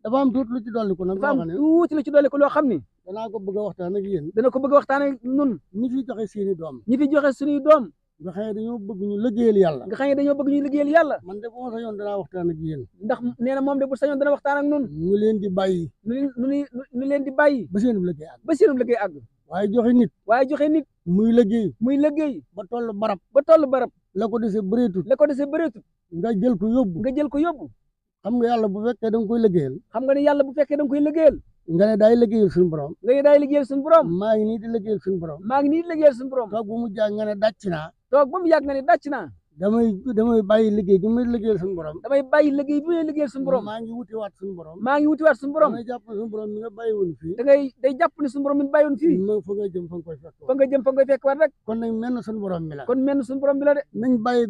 dafa am tuuti lu ci dolli ko nag. dafa am tuuti lu ci dolli ko loo xam ni. danaa ko bëgg a waxtaan ak yéen. dana ko bëgg a waxtaan ak nun ñi fi joxe seeni doom. ñi fi joxe suñuy doom. nga xam ne dañoo bëgg ñu liggéeyal yàlla. nga xam ne dañoo bëgg ñu liggéeyal yàlla. man de bu ma sañoon danaa waxtaan ak yéen. ndax nee na moom de bu sañoon dana waxtaan ak nun ñu leen di bàyyi. ñu leen di bàyyi. ba seenub liggéey àgg. ba seenub liggéey àgg. waaye joxe nit. waaye joxe nit. muy liggéey. muy liggéey. ba toll barab. ba toll barab. la ko dese bëreetut. la ko dese bëreetut. nga jël ko yóbbu. nga jël ko yóbbu. xam nga yàlla bu fekkee da nga koy liggéeyal. xam nga ne yàlla bu fekkee da nga koy liggéeyal. nga ne daay liggéeyal suñu borom. nga ne daay liggéeyal suñu borom. maa ngi nii di liggéeyal suñu borom. maa ngi nii di liggéeyal suñu borom. toog bu mu jàng nga ne dàcc naa. toog ba mu yàgg nga ne dàcc naa. damay bàyyi liggéey bi may liggéeyal suñu borom. damay bàyyi liggéey bi may liggéeyal suñu borom. maa ngi wutiwaat suñu borom. maa ngi wutiwaat suñu borom. damay jàpp suñu borom mi nga bàyyi woon fii. day jàpp ne suñu borom mi bàyyi woon fii. fa nga jëm fa nga koy fekk. fa nga jëm fa nga koy fekk waat rek. kon nag mel na suñu borom mi la. kon mel na suñu borom bi la de. nañ bàyyi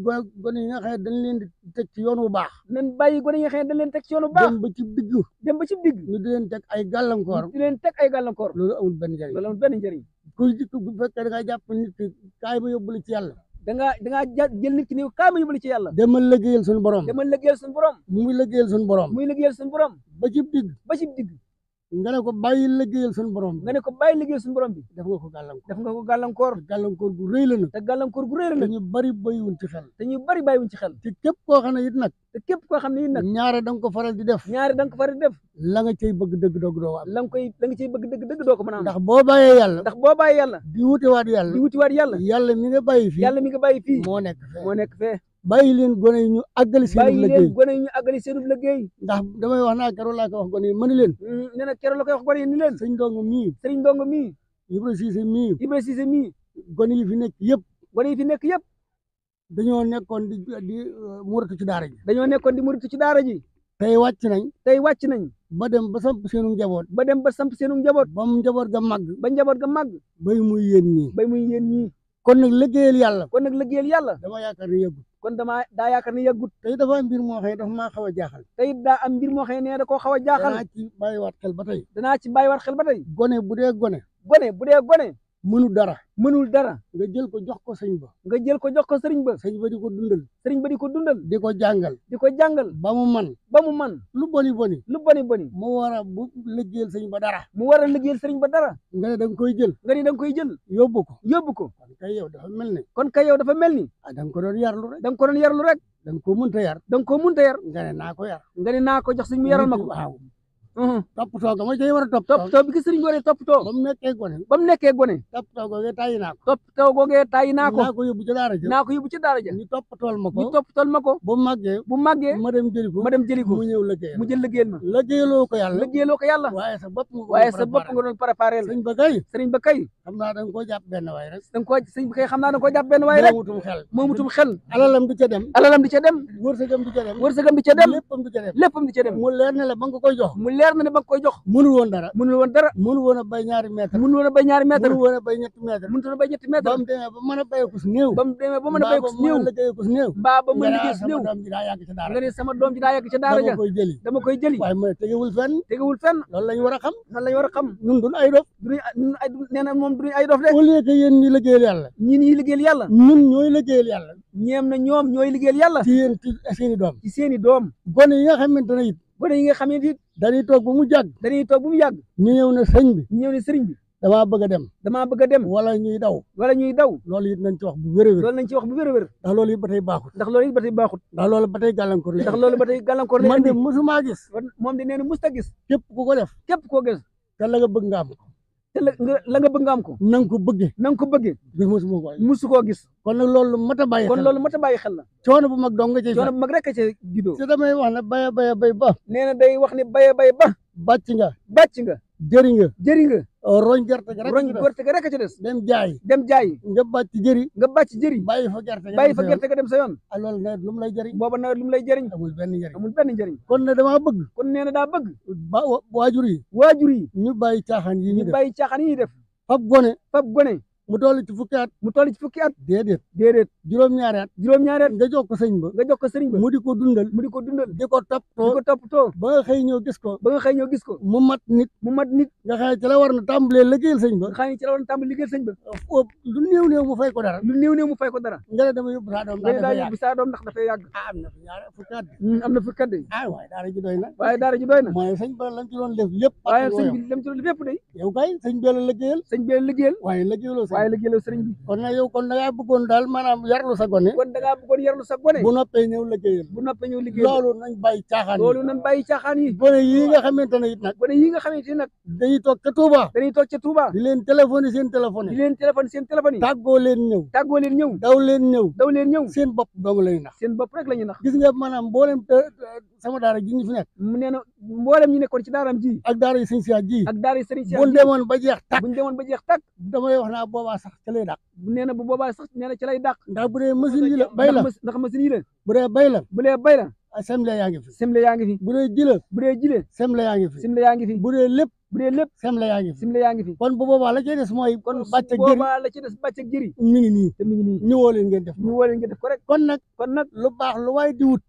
gone yi nga xam ne dañ leen di teg ci yoon wu baax. nañ bàyyi gone yi nga xam ne dañ leen teg ci yoon wu baax. dem ba ci digg. dem ba ci digg. ñu di leen teg ay gàllankoor. di leen teg ay gàllankoor. loolu amul benn njëriñ. loolu amul benn njëriñ. bu fekkee da nga jàpp nit ki kaay ma yóbbu la ci yàlla. dangaa jël nit ki ni kaay ma yóbbu ci yàlla. demal liggéeyal suñu borom. demal liggéeyal suñu borom. muy liggéeyal suñu borom. muy liggéeyal suñu borom. ba ci digg. ba ci digg. nga ne ko bàyyi liggéeyal suñu borom. nga ne ko bàyyi liggéeyal suñu borom bi. def nga ko gàllankoor. def nga ko gàllankoor. gàllankoor gu rëy la nag. te gàllankoor gu rëy la nag. te ñu bari bàyyiwuñ ci xel. te ñu bari bàyyiwuñ ci xel. te képp koo xam ne it nag. te képp koo xam ne it nag. ñaare da nga ko faral di def. ñaare da nga ko faral di def. la nga cay bëgg dëgg doo ko am. la nga cay bëgg dëgg doo ko mën a am. ndax boo bàyyee yàlla. ndax boo bàyyee yàlla. di wutiwaat yàlla. di wutiwaat yàlla. yàlla mi nga bàyyi fii. yàlla mi nga bàyyi fii. moo nekk fee. moo nekk fee. bàyyi leen gone yi ñu àggali seen liggéey. bàyyi leen gone yi ñu àggali seen liggéey. ndax damay wax naa keroog laa ko wax gone yi mënu leen. nee na keroog la koy wax gone yi ni leen. sëñ Ndongo mii. sëriñ Ndongo mii. Ibra Cissé mii. Ibra Cissé mii. gone yi fi nekk yëpp. gone yi fi nekk yëpp. dañoo nekkoon di muratu ci daara ji. dañoo nekkoon di muratu ci daara ji. tey wàcc nañ. tey wàcc nañ. ba dem ba samp seenu njaboot. ba dem ba samp seenu njaboot. ba mu njaboot ga màgg. ba njaboot ga màgg. bay muy yéen ñii. bay muy yéen ñii. kon nag liggéeyal yàlla. kon nag liggéeyal yàlla. dama yaakaar ne yëggut. kon daa yaakaar ne yëggut. tey dafa am mbir moo xam ne dafa maa xaw a jaaxal. tey daa am mbir moo xam ne da koo xaw a jaaxal. danaa ci bàyyiwaat xel ba tey. danaa ci bàyyiwaat xel ba tey. gone bu dee gone. bu dee gone. mënul dara. mënul dara. nga jël ko jox ko sëñ ba. nga jël ko jox ko sëriñ ba. sëñ ba di ko dundal. sëriñ ba di ko dundal. di ko jàngal. di ko jàngal. ba mu man. ba mu man. lu boni boni. lu boni boni. mu war a bu liggéeyal sëñ ba dara. mu war a liggéeyal sëriñ ba dara. nga ne da nga koy jël. nga ni da nga koy jël. yóbbu ko. yóbbu ko. kon kay yow dafa mel ni. kon kay yow dafa mel ni. ah da nga ko doon yarlu rek. da nga ko doon yarlu rek. da nga ko mënta yar. da nga ko mënta yar. nga ne naa ko yar. nga ne naa ko jox sëñ mu yaral ma ko. waaw. toppatoo ga ma cay war a toppatoo bi ki sëriñ waree toppatoo. ba mu nekkee gone. ba mu nekkee gone. toppatoo googee tàyyi naa ko. toppatoo googee tàyyi naa ko. naa ko yóbbu ci daara ja. naa ko yóbbu ci daara ja. ñu toppatool ma ko. ñu toppatool ma ko. bu màggee. bu màggee. ma dem jëli ko. ma dem jëli ko. mu ñëw liggéeyal. mu jël liggéeyal ma. liggéeyaloo ko yàlla. liggéeyaloo ko yàlla. waaye sa bopp nga doon préparé la. sëñ ba kay. sëriñ ba kay. xam naa da nga koo jàpp benn waay rek. da nga koo sëñ ba kay xam naa da nga koo jàpp benn waay rek. moomutum xel. alalam di ca dem. alalam di ca dem. wërsëgam di ca dem. wërsëgam di ca dem. léppam di ca dem. léppam di ca dem. mu leer na la ba nga koy jox. mu leer na ne ba nga koy jox. mënul woon dara. mënul woon dara. mënul woon a bay ñaari mètre. mënul woon a bay ñaari mètre. mënul woon a bay ñetti mètre. mënul woon a bay ñetti mètre. ba mu demee ba mën a béy ko si néew. ba mu demee ba mën a béy ko si néew. mbaa ba mën a liggéey si néew. nga ne sama doom ji daa yàgg ci daara ja. dama koy jëli. waaye mooy tegewul fenn. tegewul fenn. loolu la ñu war a xam. loolu la ñu war a xam. ñun duñ ay dof. nee na moom duñu ay dof de. au lieu que yéen ñi liggéeyal yàlla. ñi ñuy liggéeyal yàlla. ñun ñooy liggéeyal yàlla. ñoom ñooy liggéeyal yàlla. ci yéen ci seeni doom. ci seeni doom. gone yi nga xamante ne it. gone yi nga xamante it. dañuy toog ba mu jàgg. dañuy toog ba mu yàgg. ñu ñëw ne sëñ bi. ñu ñëw ne sëriñ bi. damaa bëgg a dem. damaa bëgg a dem. wala ñuy daw. wala ñuy daw. loolu it nañ ci wax bu wér a wér. loolu nañ ci wax bu wér a wér. ndax loolu it ba tey baaxut. ndax loolu it ba tey baaxut. ndax loolu ba tey gàllankoor la. ndax loolu ba tey gàllankoor la. man de mosumaa gis. moom de nee na musta gis. képp ku ko def. képp koo gis. te la nga bëgg nga am ko. te la nga bëgg nga am ko. na nga ko bëggee. na nga ko bëggee. gis mosuma ko. musu koo gis. kon nag loolu mat a bàyyi xel. kon loolu mat a bàyyi xel la. coono bu mag dong nga cay coono bu mag rek a cay juddoo. te damay wax ne bay ba. nee na day wax ne bay ba. bàcc nga. bàcc nga. jëri nga. jëri nga. roñ gerte ga rek roñ gerte ga rek a ci des. dem jaay. dem jaay. nga bàcc jëri. nga bàcc jëri. bàyyi fa gerte ga. bàyyi fa gerte ga dem sa yoon. ah loolu nawet lu mu lay jëriñ. booba nawet lu mu lay jëriñ. amul benn njëriñ. amul benn njëriñ. kon ne damaa bëgg. kon nee na daa bëgg. waajur yi. waajur yi. ñu bàyyi caaxaan yi ñu def. bàyyi caaxaan yi ñuy def. fab gone. fab gone. mu toll ci fukki at déedéet juróom-ñaari at nga jox ko sëñ ba mu di ko dundal di ko toppatoo ba nga xëy ñëw gis ko mu mat nit nga xëy ci la war na tàmbalee liggéeyal sëñ ba lu néew mu fay ko dara nga ne dama yóbbu saa doom ndax dafay yàgg am na fi ñaari fukki at am na fukki at de waaye daara ji doy na mooy sëñ ba lañ ci doon def lépp waaye sëñ bi lam ci doon def lépp day yow kay sëñ bi la liggéeyal waaye liggéeyaloo sëriñ bi kon nag yow kon da ngaa bëggoon daal maanaam yarlu sa gone bu noppee ñëw liggéeyal loolu nañ bàyyi caaxaan yi gone yi nga xamante ne it nag dañuy toog ca Touba di leen téléphoné seen téléphone yi tàggoo leen ñëw daw leen ñëw seen bopp dong lañu nax gis nga maanaam mboolem sama daara ji ñu fi nekk mu nee na mboolem ñu nekkoon ci daaram ji ak daara yi sëñ Siya ji buñ demoon ba jeex tàkk damay wax naa boobaa sax ca lay dàq nee na bu boobaa sax nee na ci lay dàq ndax bu dee machine yi la bay la ndax machine yi la bu dee bay la semle yaa ngi fi bu dee jile semle yaa ngi fi bu dee lépp semle yaa ngi fi kon bu boobaa la ci des mooy kon bàcc ak jëri mi ngi nii ñëwoo leen ngeen def ko rek kon nag lu baax lu waay di wut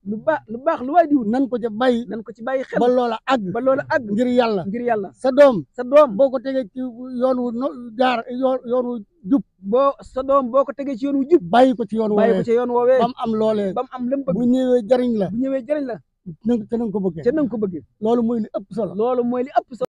nan ko ci bàyyi xel ba loola àgg ngir yàlla sa doom boo ko tegee ci yoon wu jub sa doom boo ko tegee ci yoon wu jub bàyyi ko ci yoon woowee bam am loolee bu ñëwee jariñ la na nga ko bëggee loolu mooy li ëpp solo